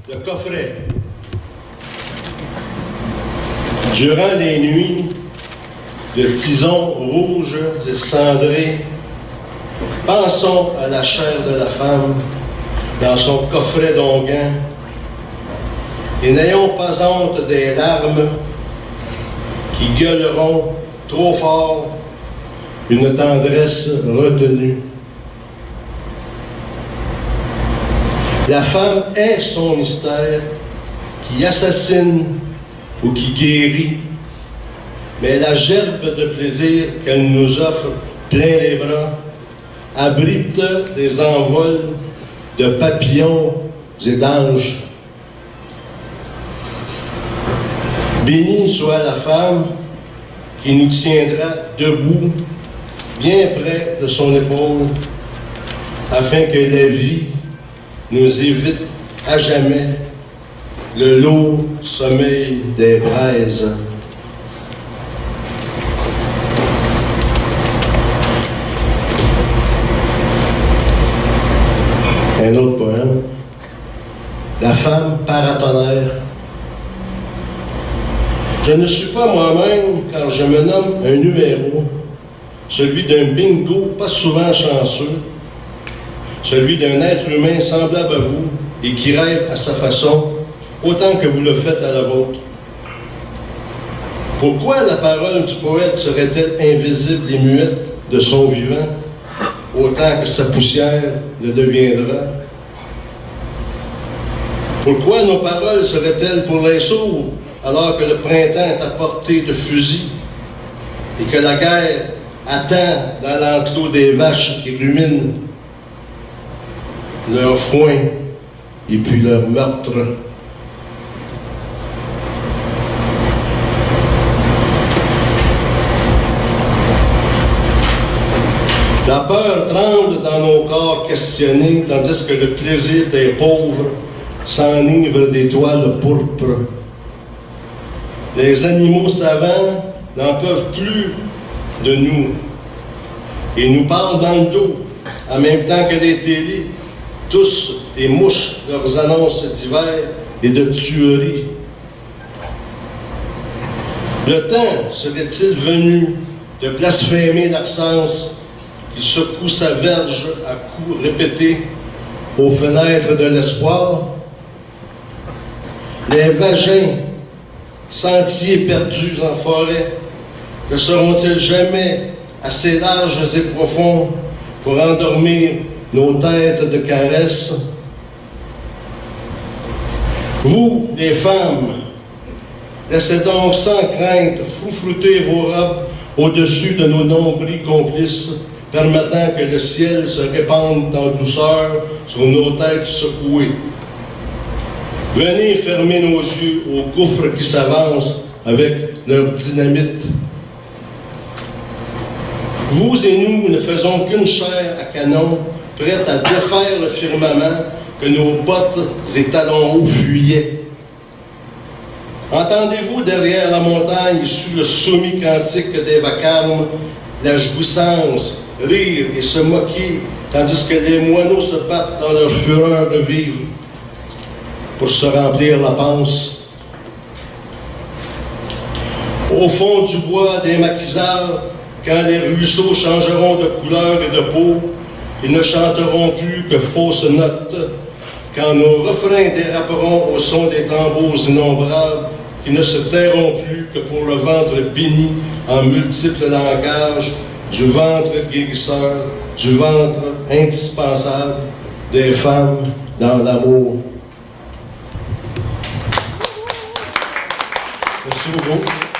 le coffret. Durant les nuits de tisons rouges et cendrés, pensons à la chair de la femme dans son coffret d'onguent et n'ayons pas honte des larmes qui gueuleront trop fort une tendresse retenue. La femme est son mystère qui assassine ou qui guérit, mais la gerbe de plaisir qu'elle nous offre plein les bras abrite des envols de papillons et d'anges. Bénie soit la femme qui nous tiendra debout, bien près de son épaule, afin que la vie nous évite à jamais le lourd sommeil des braises. Un autre poème. La femme paratonnerre. Je ne suis pas moi-même car je me nomme un numéro, celui d'un bingo pas souvent chanceux, celui d'un être humain semblable à vous et qui rêve à sa façon, autant que vous le faites à la vôtre. Pourquoi la parole du poète serait-elle invisible et muette de son vivant, autant que sa poussière le deviendra? Pourquoi nos paroles seraient-elles pour les sourds, alors que le printemps est à portée de fusil et que la guerre attend dans l'enclos des vaches qui ruminent leur foin et puis leur meurtre? La peur tremble dans nos corps questionnés, tandis que le plaisir des pauvres s'enivre d'étoiles pourpres. Les animaux savants n'en peuvent plus de nous et nous parlent dans le dos, en même temps que les télés, tous des mouches leurs annonces d'hiver et de tuerie. Le temps serait-il venu de blasphémer l'absence qui secoue sa verge à coups répétés aux fenêtres de l'espoir? Les vagins, sentiers perdus en forêt, ne seront-ils jamais assez larges et profonds pour endormir nos têtes de caresses? Vous, les femmes, laissez donc sans crainte froufrouter vos robes au-dessus de nos nombrils complices, permettant que le ciel se répande en douceur sur nos têtes secouées. Venez fermer nos yeux aux gouffres qui s'avancent avec leur dynamite. Vous et nous ne faisons qu'une chair à canon, prête à défaire le firmament que nos bottes et talons hauts fuyaient. Entendez-vous derrière la montagne et sous le soumis cantique des vacarmes la jouissance, rire et se moquer, tandis que les moineaux se battent dans leur fureur de vivre pour se remplir la panse? Au fond du bois des maquisards, quand les ruisseaux changeront de couleur et de peau, ils ne chanteront plus que fausses notes, quand nos refrains déraperont au son des tambours innombrables, qui ne se tairont plus que pour le ventre béni en multiples langages, du ventre guérisseur, du ventre indispensable des femmes dans l'amour. Merci beaucoup.